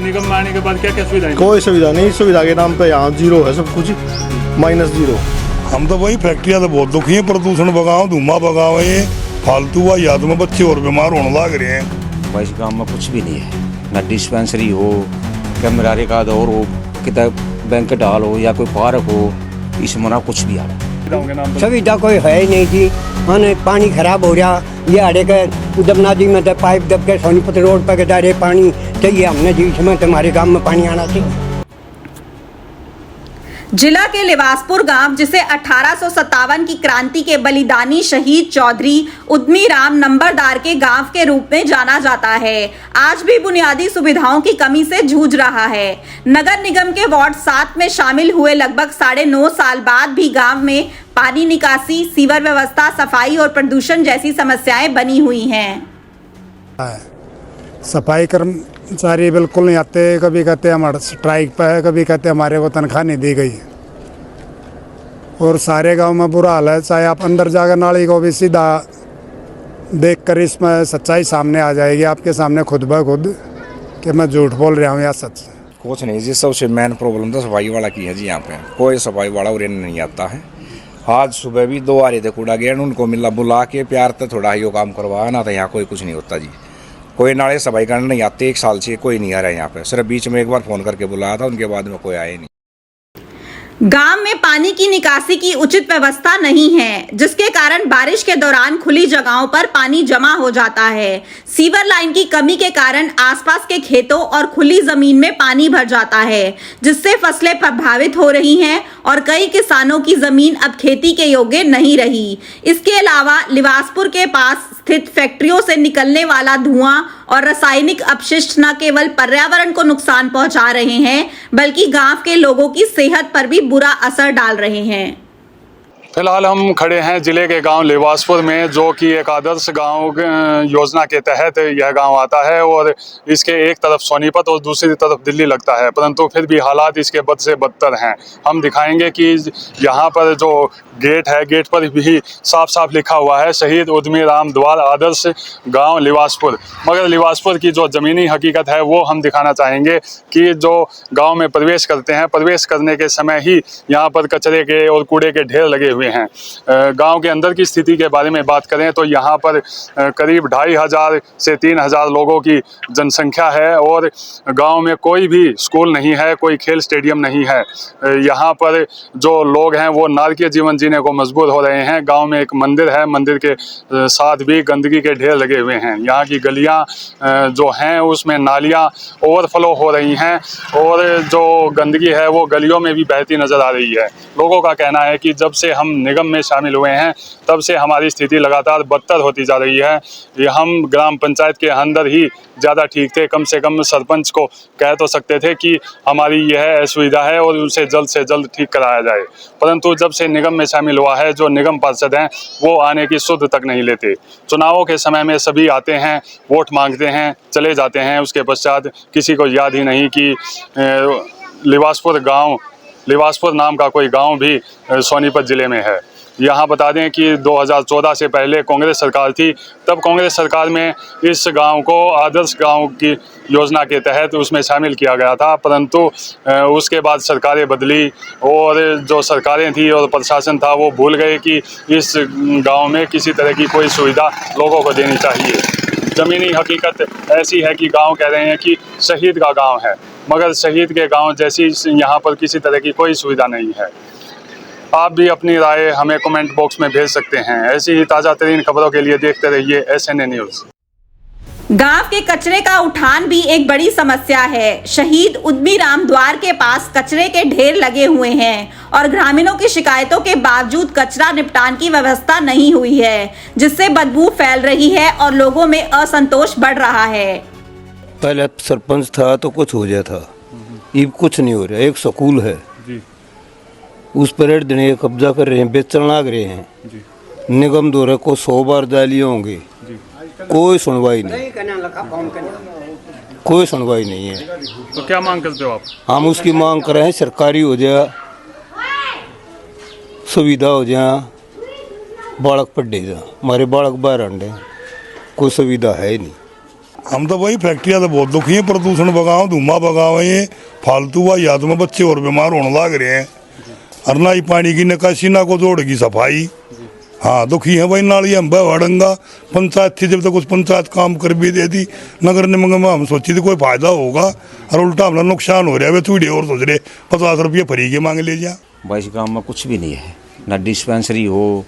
निगम में आने के बाद क्या क्या सुविधा? कोई सुविधा नहीं, सुविधा के नाम पे यहाँ जीरो है, सब कुछ -0। हम तो वही फैक्ट्रियाँ तो बहुत दुखी हैं, प्रदूषण भगाओ, धुआं भगाओ, ये फालतू हुआ याद में बच्चे और बीमार होने लग रहे हैं। भाई गाँव में कुछ भी नहीं है, ना डिस्पेंसरी हो, कैमरारे का दौर हो, कितना बैंक डाल हो या कोई पार्क हो, इसमें ना कुछ भी आ रहा है। सुविधा कोई है ही नहीं थी। मैंने पानी खराब हो रहा, ये अड़े के उदमना जी में तो पाइप दब के सोनीपत रोड पर के डायरे पानी चाहिए हमने जी, इसमें तुम्हारे गांव में पानी आना चाहिए। जिला के लिवासपुर गांव, जिसे 1857 की क्रांति के बलिदानी शहीद चौधरी उद्यमी राम नंबरदार के गांव के रूप में जाना जाता है, आज भी बुनियादी सुविधाओं की कमी से जूझ रहा है। नगर निगम के वार्ड 7 में शामिल हुए लगभग 9.5 साल बाद भी गांव में पानी निकासी, सीवर व्यवस्था, सफाई और प्रदूषण जैसी समस्याएं बनी हुई हैं। सफाई कर्मचारी बिल्कुल नहीं आते, कभी कहते हमारा स्ट्राइक पे है, कभी कहते हमारे को तनख्वाह नहीं दी गई। और सारे गांव में बुरा हाल है, चाहे आप अंदर जाकर नाली को भी सीधा देखकर इसमें सच्चाई सामने आ जाएगी आपके सामने खुद ब खुद कि मैं झूठ बोल रहा हूँ या सच। कुछ नहीं जी, सबसे मेन प्रॉब्लम तो सफाई वाला की है जी। यहाँ पे कोई सफाई वाला उरे नहीं आता है। आज सुबह भी 2 आ रहे थे कूड़ा गेट, उनको मिला बुला के प्यार तो थोड़ा ही वो काम करवाया ना, तो यहाँ कोई कुछ नहीं होता जी। कोई नाले सफाई करने नहीं आते, 1 साल से कोई नहीं आ रहा है यहाँ पे। सिर्फ बीच में एक बार फ़ोन करके बुलाया था, उनके बाद में कोई आया नहीं। गांव में पानी की निकासी की उचित व्यवस्था नहीं है, जिसके कारण बारिश के दौरान खुली जगहों पर पानी जमा हो जाता है। सीवर लाइन की कमी के कारण आसपास के खेतों और खुली जमीन में पानी भर जाता है, जिससे फसलें प्रभावित हो रही हैं और कई किसानों की जमीन अब खेती के योग्य नहीं रही। इसके अलावा लिवासपुर के पास स्थित फैक्ट्रियों से निकलने वाला धुआं और रासायनिक अपशिष्ट न केवल पर्यावरण को नुकसान पहुंचा रहे हैं, बल्कि गांव के लोगों की सेहत पर भी बुरा असर डाल रहे हैं। फिलहाल हम खड़े हैं जिले के गांव लिवासपुर में, जो कि एक आदर्श गांव योजना के तहत यह गांव आता है और इसके एक तरफ सोनीपत और दूसरी तरफ दिल्ली लगता है, परंतु फिर भी हालात इसके बद से बदतर हैं। हम दिखाएंगे कि यहाँ पर जो गेट है, गेट पर भी साफ साफ लिखा हुआ है शहीद उद्यमी राम द्वार आदर्श गांव लिवासपुर। मगर लिवासपुर की जो ज़मीनी हकीकत है वो हम दिखाना चाहेंगे कि जो गांव में प्रवेश करते हैं, प्रवेश करने के समय ही यहाँ पर कचरे के और कूड़े के ढेर लगे हुए हैं। गांव के अंदर की स्थिति के बारे में बात करें तो यहाँ पर करीब 2500 से 3000 लोगों की जनसंख्या है और गांव में कोई भी स्कूल नहीं है, कोई खेल स्टेडियम नहीं है। यहाँ पर जो लोग हैं वो नारकीय जीवन जीने को मजबूर हो रहे हैं। गांव में एक मंदिर है, मंदिर के साथ भी गंदगी के ढेर लगे हुए हैं। यहाँ की गलियाँ जो हैं उसमें नालियाँ ओवरफ्लो हो रही हैं और जो गंदगी है वो गलियों में भी बहती नज़र आ रही है। लोगों का कहना है कि जब से हम निगम में शामिल हुए हैं तब से हमारी स्थिति लगातार बदतर होती जा रही है। ये हम ग्राम पंचायत के अंदर ही ज़्यादा ठीक थे, कम से कम सरपंच को कह तो सकते थे कि हमारी यह असुविधा है और उसे जल्द से जल्द ठीक कराया जाए, परंतु जब से निगम में शामिल हुआ है जो निगम पार्षद हैं वो आने की सुध तक नहीं लेते। चुनावों के समय में सभी आते हैं, वोट मांगते हैं, चले जाते हैं, उसके पश्चात किसी को याद ही नहीं कि लिवासपुर नाम का कोई गांव भी सोनीपत ज़िले में है। यहाँ बता दें कि 2014 से पहले कांग्रेस सरकार थी, तब कांग्रेस सरकार में इस गांव को आदर्श गांव की योजना के तहत उसमें शामिल किया गया था, परंतु उसके बाद सरकारें बदली और जो सरकारें थी और प्रशासन था वो भूल गए कि इस गांव में किसी तरह की कोई सुविधा लोगों को देनी चाहिए। ज़मीनी हकीकत ऐसी है कि गांव कह रहे हैं कि शहीद का गांव है, मगर शहीद के गांव जैसी यहाँ पर किसी तरह की कोई सुविधा नहीं है। आप भी अपनी राय हमें कमेंट बॉक्स में भेज सकते हैं। ऐसी ही ताज़ा तरीन खबरों के लिए देखते रहिए SNA न्यूज़। गांव के कचरे का उठान भी एक बड़ी समस्या है। शहीद उद्यमी राम द्वार के पास कचरे के ढेर लगे हुए हैं और ग्रामीणों की शिकायतों के बावजूद कचरा निपटान की व्यवस्था नहीं हुई है, जिससे बदबू फैल रही है और लोगों में असंतोष बढ़ रहा है। पहले सरपंच था तो कुछ हो जाता, अब कुछ नहीं हो रहा। एक स्कूल है उस पर दिन कब्जा कर रहे हैं, बेचने लग रहे हैं। निगम दौरे को 100 बार जालिए होंगे, कोई सुनवाई नहीं, कोई सुनवाई नहीं है। तो क्या मांग करते हो आप? हम उसकी मांग कर रहे हैं सरकारी हो जाए, सुविधा हो जाए, बालक पढ़े जा, हमारे बालक बाहर अंडे, कोई सुविधा है ही नहीं। हम तो भाई फैक्ट्रियां तो बहुत दुखी हैं, प्रदूषण भगाओ, धुआं भगाओ, ये फालतू वाहियात में बच्चे और बीमार होने लग रहे हैं। और ना ही पानी की निकासी, ना को जोड़ की सफाई। हाँ दुखी है भाई। नालियाँ वड़ंगा पंचायत थी, जब तक कुछ पंचायत काम कर भी देती, नगर निगम में हम सोची थी कोई फायदा होगा, और उल्टा हमारा नुकसान हो रहा है। थोड़ी और सोच रहे 50 रुपये फ्री के मांग ले जा। भाई इस गाँव में कुछ भी नहीं है, ना डिस्पेंसरी हो,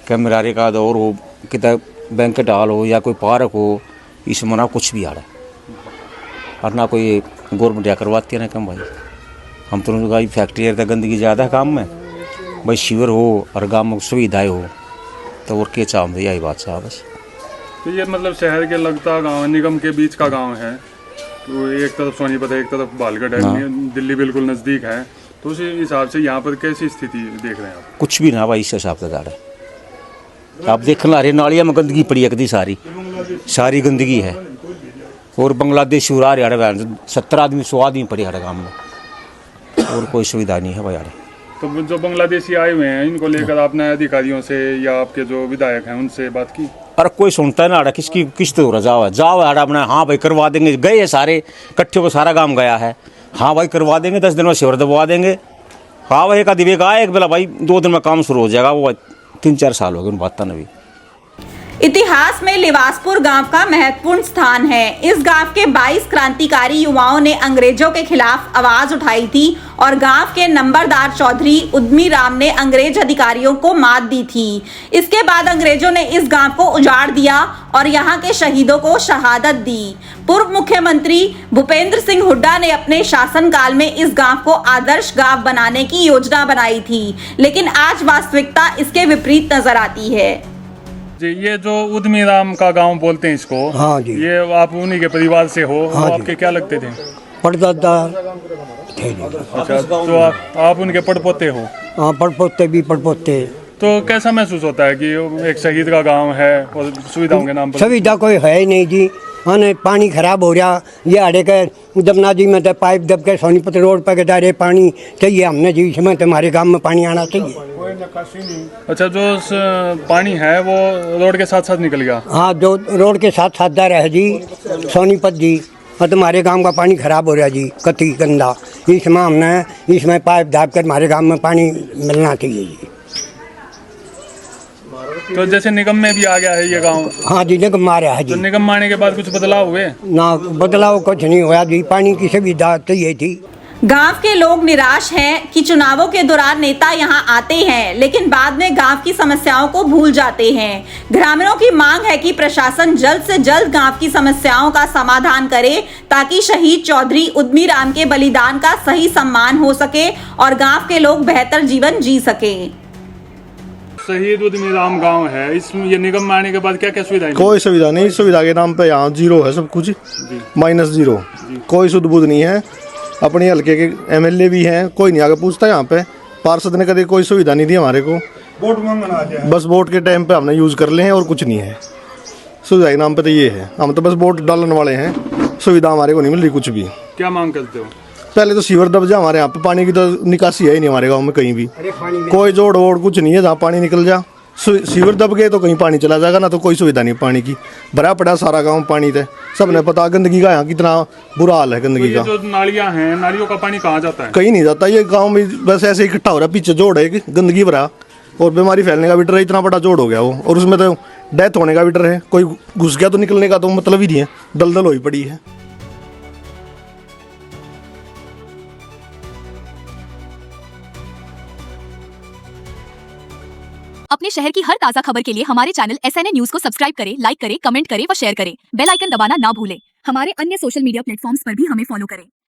कैमरारे का दौर हो, कितना बैंकेट हॉल हो या कोई पार्क हो, इसमें ना कुछ भी आ रहा है। और ना कोई गवर्नमेंट या करवाती है ना कम। भाई हम तो भाई फैक्ट्री तो गंदगी ज़्यादा है काम में। भाई शिविर हो और गाँव में सुविधाएँ हो तो और क्या चाहते, यही बात साहब बस। तो ये मतलब शहर के लगता गांव है, निगम के बीच का गांव है, तो एक तरफ सोनीपत है, एक तरफ बालगढ़ है, दिल्ली बिल्कुल नज़दीक है, तो उस हिसाब से यहाँ पर कैसी स्थिति देख रहे हैं आप? कुछ भी ना भाई, इस हिसाब से ज़्यादा आप देखना रहे, नालियाँ में गंदगी पड़ी है, कदी सारी गंदगी है। और बांग्लादेश उड़ा रहे 70 आदमी 100 आदमी पड़े हर गाँव में, और कोई सुविधा नहीं है भाई यार। तो जो बांग्लादेशी आए हुए हैं, इनको लेकर आपने अधिकारियों से या आपके जो विधायक हैं उनसे बात की? अरे कोई सुनता है ना आड़ा, किसकी किस्त हो रहा जाओ आड़ा अपना। हाँ भाई करवा देंगे, गए हैं सारे इकट्ठे को, सारा काम गया है। हाँ भाई करवा देंगे, 10 दिन में शिविर दबवा देंगे। हाँ भाई एक आदि आए एक बेला भाई 2 दिन में काम शुरू हो जाएगा। वो 3-4 साल हो गए उन बात ना भी। इतिहास में लिवासपुर गांव का महत्वपूर्ण स्थान है। इस गांव के 22 क्रांतिकारी युवाओं ने अंग्रेजों के खिलाफ आवाज उठाई थी और गांव के नंबरदार चौधरी उद्यमी राम ने अंग्रेज अधिकारियों को मात दी थी। इसके बाद अंग्रेजों ने इस गांव को उजाड़ दिया और यहां के शहीदों को शहादत दी। पूर्व मुख्यमंत्री भूपेंद्र सिंह हुड्डा ने अपने शासनकाल में इस गांव को आदर्श गांव बनाने की योजना बनाई थी, लेकिन आज वास्तविकता इसके विपरीत नजर आती है। जी, ये जो उद्यमी राम का गांव बोलते हैं इसको, हाँ जी, ये आप उन्हीं के परिवार से हो? हाँ वो आपके क्या लगते थे? परदादा थे। अच्छा, तो आप उनके पड़पोते हो? हाँ पड़पोते भी पड़पोते। तो कैसा महसूस होता है कि एक शहीद का गांव है और सुविधाओं के नाम पर? सुविधा कोई है ही नहीं जी। हाँ पानी खराब हो रहा, ये आड़े के दमना जी में तो पाइप दब के सोनीपत रोड पर के रहे पानी चाहिए हमने जी, इसमें तुम्हारे गांव में पानी आना चाहिए। अच्छा, जो पानी है वो रोड के साथ साथ निकल गया? हाँ जो रोड के साथ साथ जा रहा है जी सोनीपत जी, और तुम्हारे गांव का पानी खराब हो रहा है जी, कति गंदा। इसमें पाइप दाब कर हमारे गांव में पानी मिलना चाहिए जी। तो जैसे निगम में भी आ गया है ये गांव? हाँ जी निगम मारा है जी। तो निगम आने के बाद कुछ बदलाव हुए? ना बदलाव कुछ नहीं हुआ जी, पानी की सुविधा चाहिए थी। गांव के लोग निराश हैं कि चुनावों के दौरान नेता यहां आते हैं लेकिन बाद में गांव की समस्याओं को भूल जाते हैं। ग्रामीणों की मांग है कि प्रशासन जल्द से जल्द गांव की समस्याओं का समाधान करे ताकि शहीद चौधरी उद्यमी राम के बलिदान का सही सम्मान हो सके और गांव के लोग बेहतर जीवन जी सके। शहीद उद्यमी राम गांव है, इसमें ये निगम में आने के बाद क्या क्या सुविधाएं? कोई सुविधा नहीं, सुविधा के नाम पे यहाँ 0 है सब कुछ, -0। कोई सुध बुध नहीं है। अपने हल्के के MLA भी हैं, कोई नहीं आगे पूछता यहाँ पे। पार्षद ने कभी कोई सुविधा नहीं दी हमारे को, वोट मांगना आ जाए, बस वोट के टाइम पे हमने यूज़ कर ले हैं और कुछ नहीं है। सुविधा के नाम पे तो ये है, हम तो बस वोट डालने वाले हैं, सुविधा हमारे को नहीं मिल रही कुछ भी। क्या मांग करते हो? पहले तो सीवर दब जा, हमारे यहाँ पे पानी की तो निकासी है ही नहीं हमारे गाँव में कहीं भी, कोई जोड़ वोड़ कुछ नहीं है। जहाँ पानी निकल जा, सीवर दब गए तो कहीं पानी चला जाएगा, ना तो कोई सुविधा नहीं पानी की। भरा पड़ा सारा गांव पानी थे, सबने पता गंदगी का यहाँ कितना बुरा हाल है गंदगी का। जो नालियां हैं, नालियों का पानी कहाँ जाता है? कहीं नहीं जाता, ये गांव में बस ऐसे इकट्ठा हो रहा है, पीछे जोड़ है गंदगी भरा, और बीमारी फैलने का भी डर है, इतना बड़ा जोड़ हो गया वो, और उसमें तो डेथ होने का भी डर है। कोई घुस गया तो निकलने का तो मतलब ही नहीं है, दलदल हुई पड़ी है। अपने शहर की हर ताजा खबर के लिए हमारे चैनल SNA न्यूज को सब्सक्राइब करें, लाइक करें, कमेंट करें व शेयर करें। बेल आइकन दबाना ना भूलें। हमारे अन्य सोशल मीडिया प्लेटफॉर्म्स पर भी हमें फॉलो करें।